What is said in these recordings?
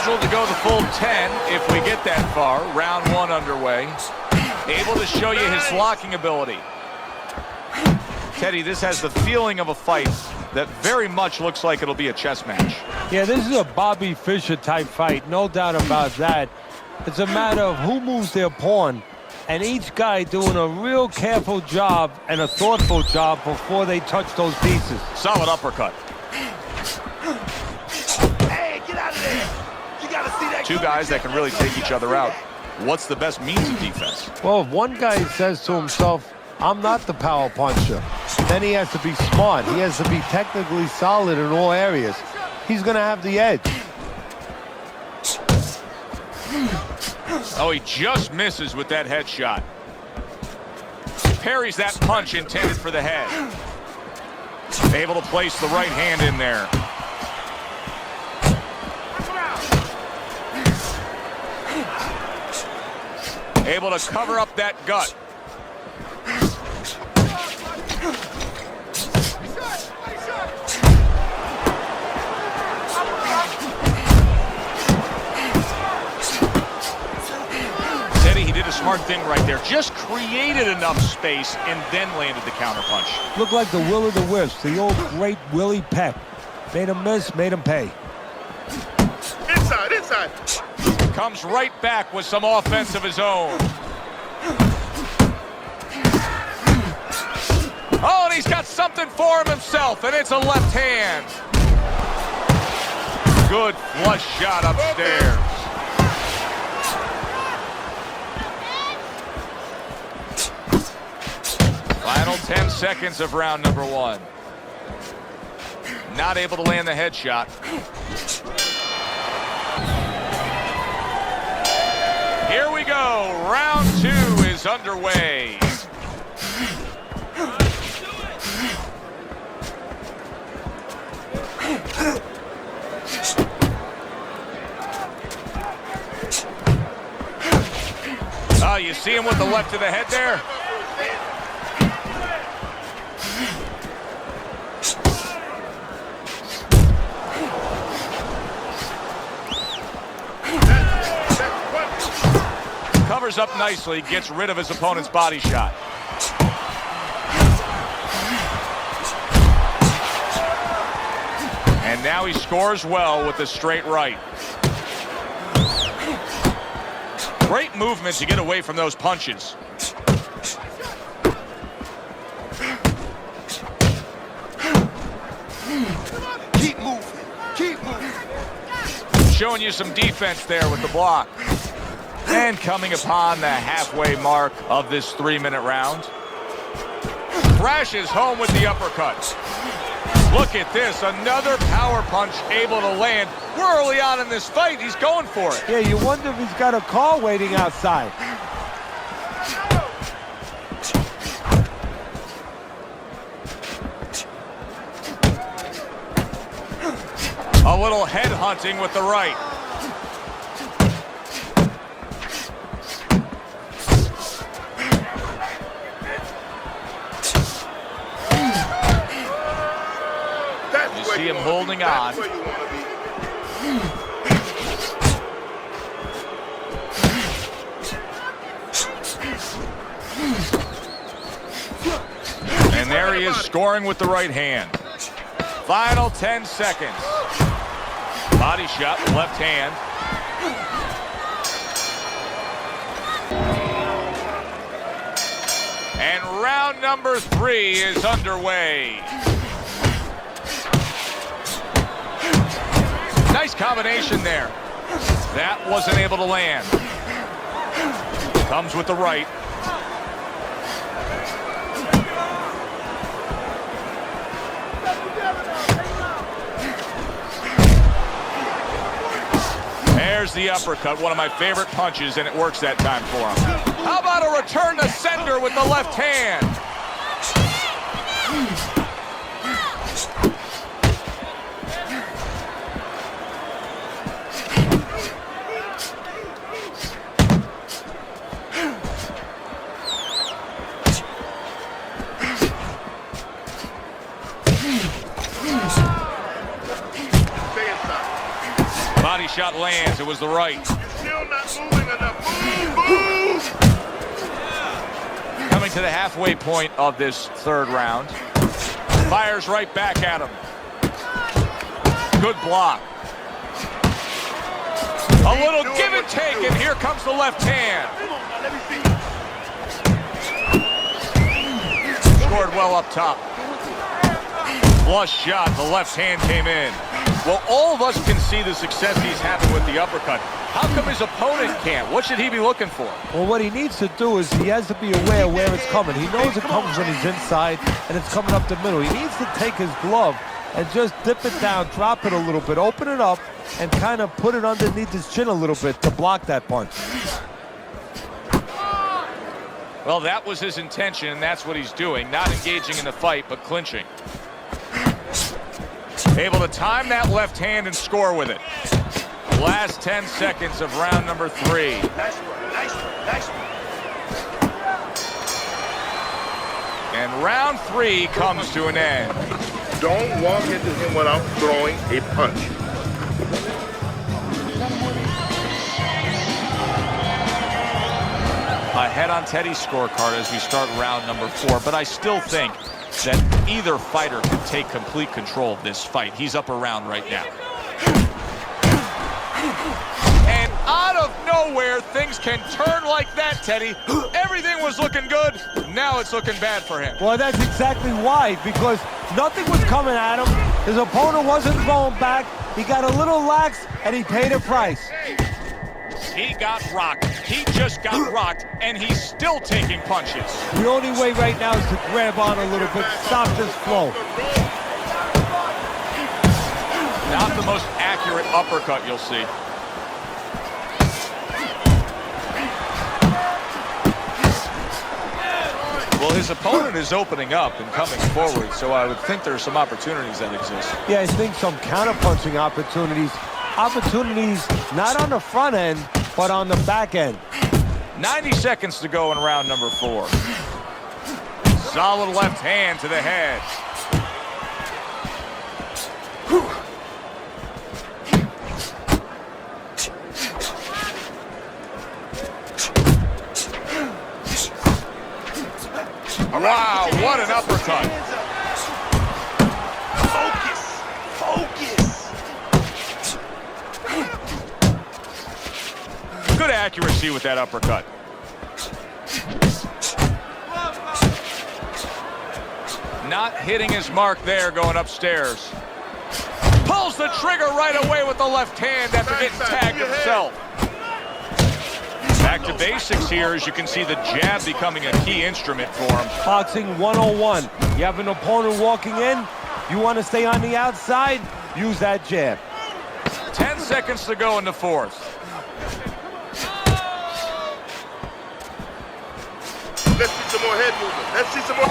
scheduled to go the full 10 if we get that far. Round 1 underway. Able to show you his blocking ability. Teddy, this has the feeling of a fight that very much looks like it'll be a chess match. Yeah, this is a Bobby Fischer type fight, no doubt about that. It's a matter of who moves their pawn, and each guy doing a real careful job and a thoughtful job before they touch those pieces. Solid uppercut. Hey, get out of there! You gotta see that. Two guys that can really take each other out. What's the best means of defense? Well, if one guy says to himself, I'm not the power puncher, then he has to be smart. He has to be technically solid in all areas. He's going to have the edge. Oh, he just misses with that headshot. Parries that punch intended for the head. Able to place the right hand in there. Able to cover up that gut. Teddy, he did a smart thing right there. Just created enough space and then landed the counterpunch. Looked like the will of the wisps, the old great Willie Peck. Made him miss, made him pay. Inside, inside. Comes right back with some offense of his own. Oh, and he's got something for him himself, and it's a left hand. Good flush shot upstairs. Final 10 seconds of round number 1. Not able to land the headshot. Here we go. Round 2 is underway. Oh, you see him with the left to the head there? Covers up nicely, gets rid of his opponent's body shot. And now he scores well with the straight right. Great movement to get away from those punches. Keep moving. Keep moving. Showing you some defense there with the block. And coming upon the halfway mark of this 3-minute round. Crashes home with the uppercut. Look at this, another power punch able to land. We're early on in this fight, he's going for it. Yeah, you wonder if he's got a car waiting outside. A little head hunting with the right. See him holding on. And there he is scoring with the right hand. Final 10 seconds. Body shot with left hand. And round number 3 is underway. Nice combination there. That wasn't able to land. Comes with the right. There's the uppercut, one of my favorite punches, and it works that time for him. How about a return to sender with the left hand? Body shot lands. It was the right. Still not moving enough. Move! Coming to the halfway point of this third round. Fires right back at him. Good block. A little give and take, and here comes the left hand. Come on, now, let me see. Scored well up top. Flush shot, the left hand came in. Well, all of us can see the success he's having with the uppercut. How come his opponent can't? What should he be looking for? Well, what he needs to do is he has to be aware where it's coming. He knows it comes when he's inside and it's coming up the middle. He needs to take his glove and just dip it down, drop it a little bit, open it up, and kind of put it underneath his chin a little bit to block that punch. Well, that was his intention, and that's what he's doing. Not engaging in the fight, but clinching. Able to time that left hand and score with it. Last 10 seconds of round number 3. Nice one, nice one, nice one. And round 3 comes to an end. Don't walk into him without throwing a punch. Ahead on Teddy's scorecard as we start round number 4, but I still think that either fighter can take complete control of this fight. He's up around right now. And out of nowhere, things can turn like that, Teddy. Everything was looking good. Now it's looking bad for him. Well, that's exactly why, because nothing was coming at him. His opponent wasn't going back. He got a little lax, and he paid a price. He got rocked. He just got rocked, and he's still taking punches. The only way right now is to grab on a little bit, stop this flow. Not the most accurate uppercut you'll see. Well, his opponent is opening up and coming forward, so I would think there's some opportunities that exist. Yeah, I think some counter-punching opportunities. Opportunities not on the front end, but on the back end. 90 seconds to go in round number 4. Solid left hand to the head. Wow, what an uppercut. Good accuracy with that uppercut. Not hitting his mark there going upstairs. Pulls the trigger right away with the left hand after getting tagged himself. Back to basics here, as you can see the jab becoming a key instrument for him. Boxing 101. You have an opponent walking in, you want to stay on the outside, use that jab. 10 seconds to go in the 4th. Let's see some more head movement. Let's see some more.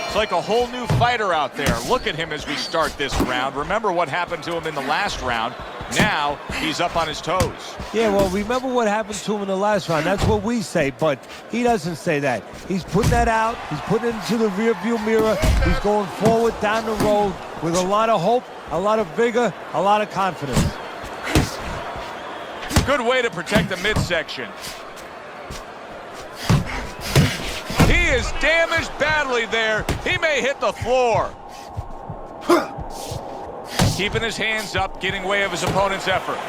It's like a whole new fighter out there. Look at him as we start this round. Remember what happened to him in the last round. Now he's up on his toes. Yeah, well, remember what happened to him in the last round. That's what we say, but he doesn't say that. He's putting that out. He's putting it into the rearview mirror. He's going forward down the road with a lot of hope, a lot of vigor, a lot of confidence. Good way to protect the midsection. He is damaged badly there. He may hit the floor. Keeping his hands up, getting way of his opponent's effort.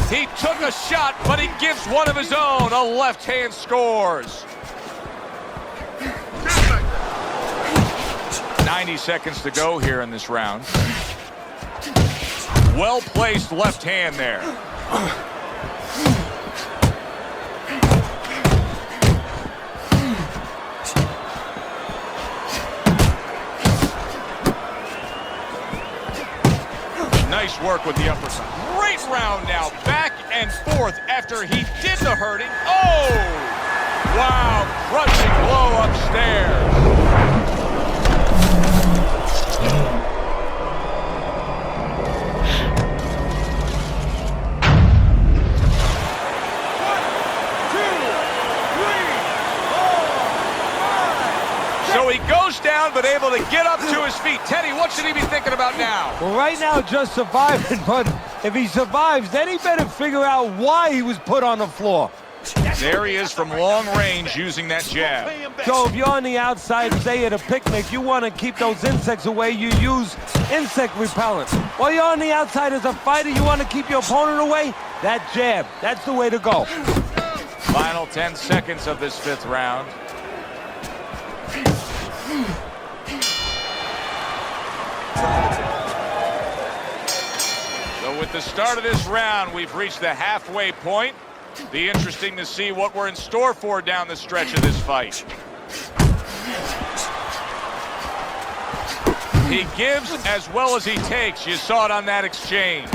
He took a shot, but he gives one of his own. A left hand scores. 90 seconds to go here in this round. Well-placed left hand there. Nice work with the uppercut. Great round now, back and forth after he did the hurting. Oh! Wow, crushing blow upstairs. down, but able to get up to his feet. Teddy, what should he be thinking about now? Well, right now, just surviving, but if he survives, then he better figure out why he was put on the floor. There he is from long range using that jab. So if you're on the outside, say at a picnic, you want to keep those insects away, you use insect repellent. While you're on the outside as a fighter, you want to keep your opponent away, that jab, that's the way to go. Final 10 seconds of this 5th round. So with the start of this round, we've reached the halfway point. Be interesting to see what we're in store for down the stretch of this fight. He gives as well as he takes. You saw it on that exchange.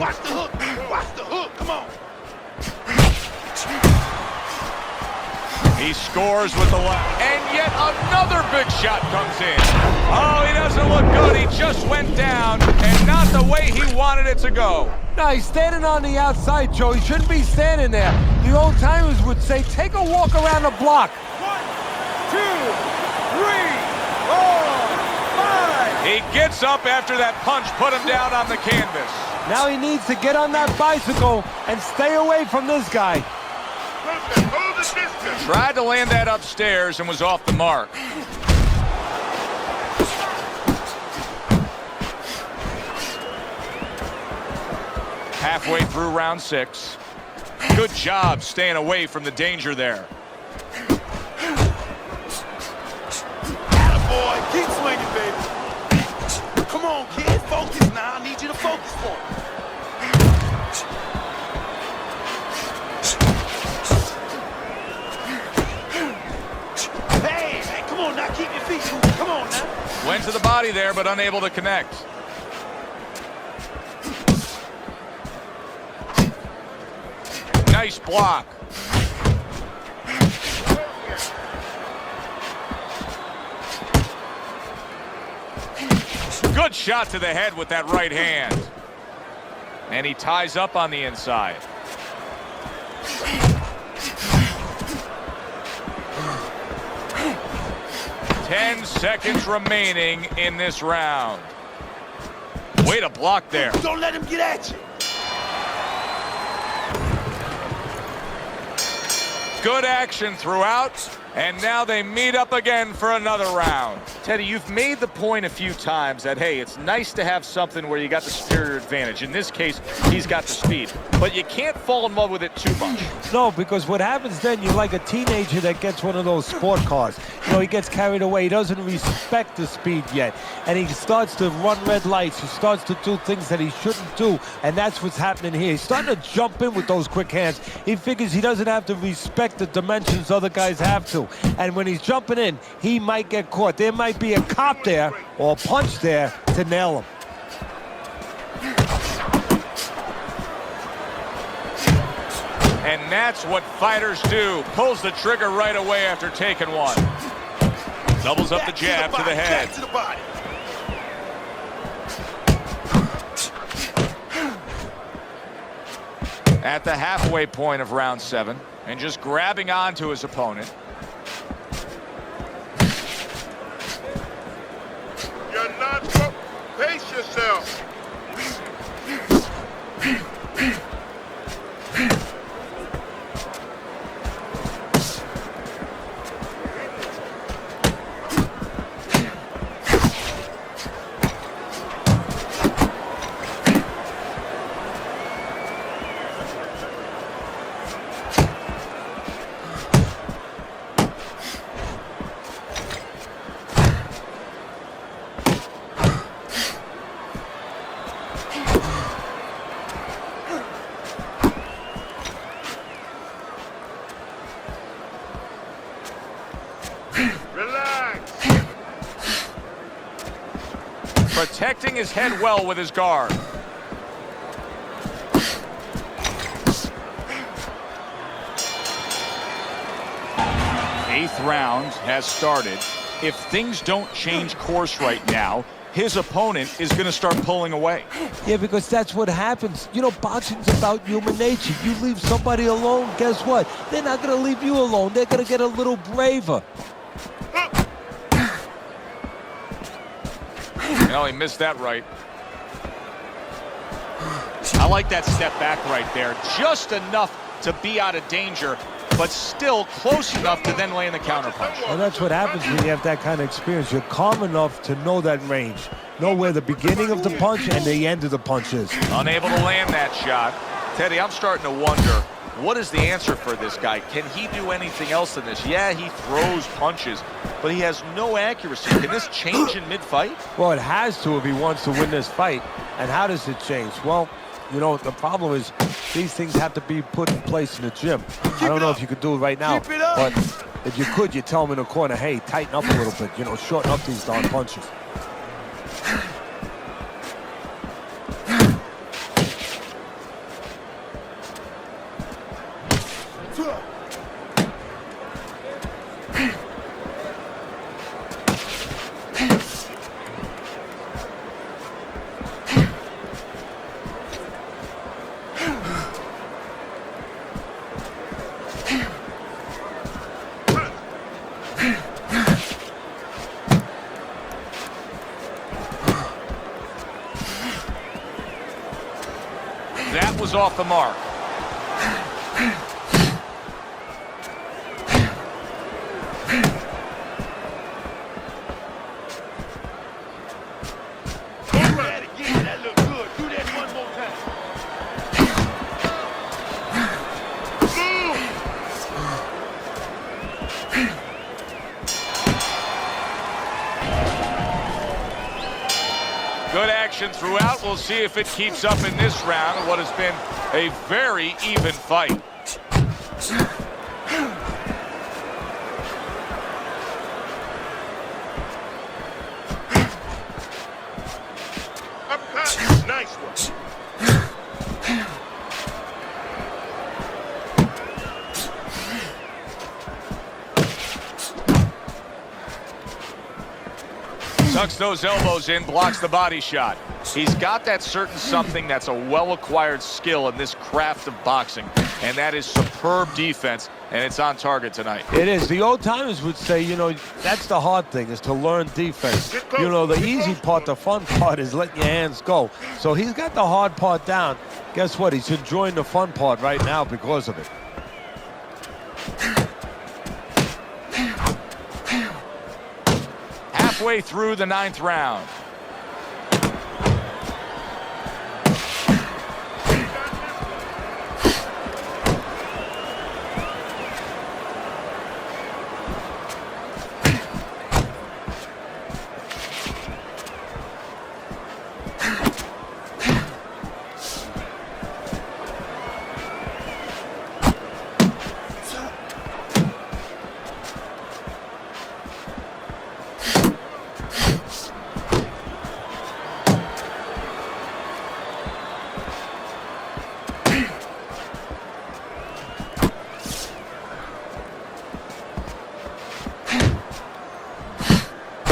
Watch the hook. Watch the hook. Come on. He scores with the left. And yet another big shot comes in. Oh, he doesn't look good. He just went down, and not the way he wanted it to go. No, he's standing on the outside, Joe. He shouldn't be standing there. The old timers would say, take a walk around the block. 1, 2, 3, 4, 5. He gets up after that punch put him down on the canvas. Now he needs to get on that bicycle and stay away from this guy. Hold the distance. Tried to land that upstairs and was off the mark. Halfway through round 6. Good job staying away from the danger there. Attaboy. Keep swinging, baby. Come on, kid. Focus now. I need you to focus for me. Hey, come on now. Keep your feet moving. Come on now. Went to the body there, but unable to connect. Nice block. Good shot to the head with that right hand. And he ties up on the inside. Ten seconds remaining in this round. Way to block there. Don't let him get at you. Good action throughout, and now they meet up again for another round. Teddy, you've made the point a few times that, hey, it's nice to have something where you got the superior advantage. In this case, he's got the speed. But you can't fall in love with it too much. No, because what happens then, you're like a teenager that gets one of those sport cars. You know, he gets carried away. He doesn't respect the speed yet. And he starts to run red lights. He starts to do things that he shouldn't do. And that's what's happening here. He's starting to jump in with those quick hands. He figures he doesn't have to respect the dimensions other guys have to. And when he's jumping in, he might get caught. There might be a cop there or a punch there to nail him. And that's what fighters do. Pulls the trigger right away after taking one. Doubles up the jab to the head. Back to the body. At the halfway point of round 7, and just grabbing onto his opponent. You're not pace yourself. Protecting his head well with his guard. Eighth round has started. If things don't change course right now, his opponent is going to start pulling away. Yeah, because that's what happens. You know, boxing's about human nature. You leave somebody alone, guess what? They're not going to leave you alone. They're going to get a little braver. Well, he missed that right. I like that step back right there. Just enough to be out of danger, but still close enough to then land the counterpunch. Well, that's what happens when you have that kind of experience. You're calm enough to know that range. Know where the beginning of the punch and the end of the punch is. Unable to land that shot. Teddy, I'm starting to wonder, what is the answer for this guy? Can he do anything else than this? Yeah, he throws punches, but he has no accuracy. Can this change in mid-fight? Well, it has to if he wants to win this fight. And how does it change? Well, you know, the problem is these things have to be put in place in the gym. I don't know if you could do it right now, but if you could, you tell him in the corner, hey, tighten up a little bit, you know, shorten up these darn punches. That was off the mark. That looked good. Do that one more time. Good action throughout. We'll see if it keeps up in this round, what has been a very even fight. Uppercut. Nice one. Tucks those elbows in, blocks the body shot. He's got that certain something that's a well-acquired skill in this craft of boxing, and that is superb defense, and it's on target tonight. It is. The old timers would say, you know, that's the hard thing, is to learn defense. You know, the easy part, the fun part is letting your hands go. So he's got the hard part down. Guess what? He's enjoying the fun part right now because of it. Halfway through the 9th round.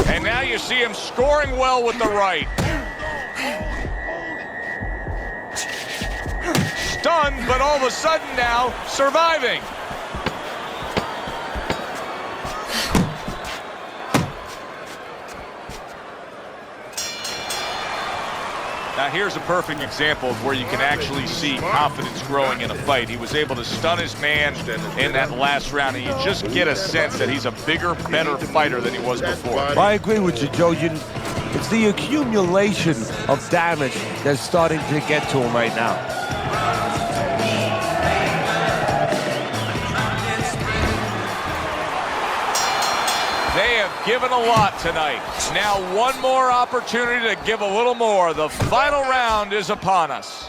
And now you see him scoring well with the right. Stunned, but all of a sudden now surviving. Now here's a perfect example of where you can actually see confidence growing in a fight. He was able to stun his man in that last round, and you just get a sense that he's a bigger, better fighter than he was before. I agree with you, Joe. It's the accumulation of damage that's starting to get to him right now. They have given a lot tonight. Now one more opportunity to give a little more. The final round is upon us.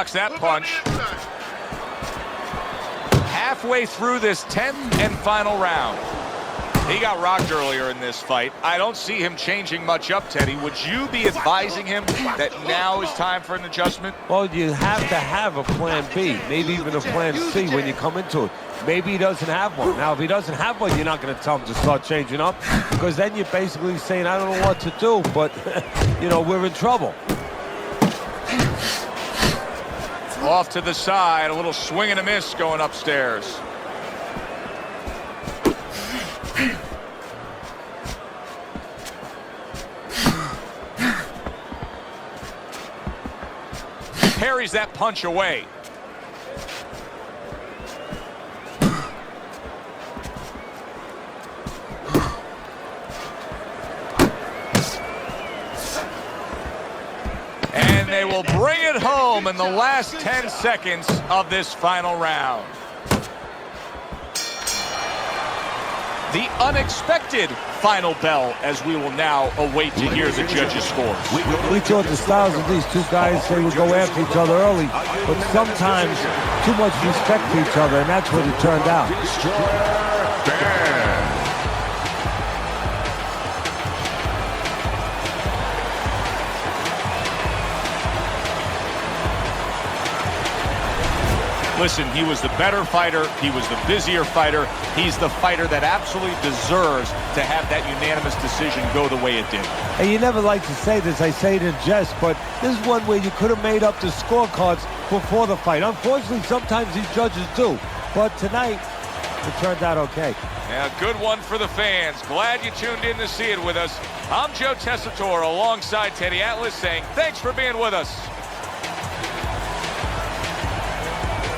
blocks that punch. Halfway through this 10th and final round. He got rocked earlier in this fight. I don't see him changing much up, Teddy. Would you be advising him that now is time for an adjustment? Well, you have to have a plan B, maybe even a plan C when you come into it. Maybe he doesn't have one. Now, if he doesn't have one, you're not going to tell him to start changing up, because then you're basically saying, I don't know what to do, but, you know, we're in trouble. Off to the side, a little swing and a miss going upstairs. Parries that punch away. And they will bring it home in the last 10 seconds of this final round. The unexpected final bell, as we will now await to hear the judges' scores. We thought the styles of these two guys, they would go after each other early, but sometimes too much respect for each other, and that's what it turned out. Listen, he was the better fighter. He was the busier fighter. He's the fighter that absolutely deserves to have that unanimous decision go the way it did. And you never like to say this, I say it in jest, but this is one where you could have made up the scorecards before the fight. Unfortunately, sometimes these judges do, but tonight, it turned out okay. Yeah, good one for the fans. Glad you tuned in to see it with us. I'm Joe Tessitore alongside Teddy Atlas saying thanks for being with us.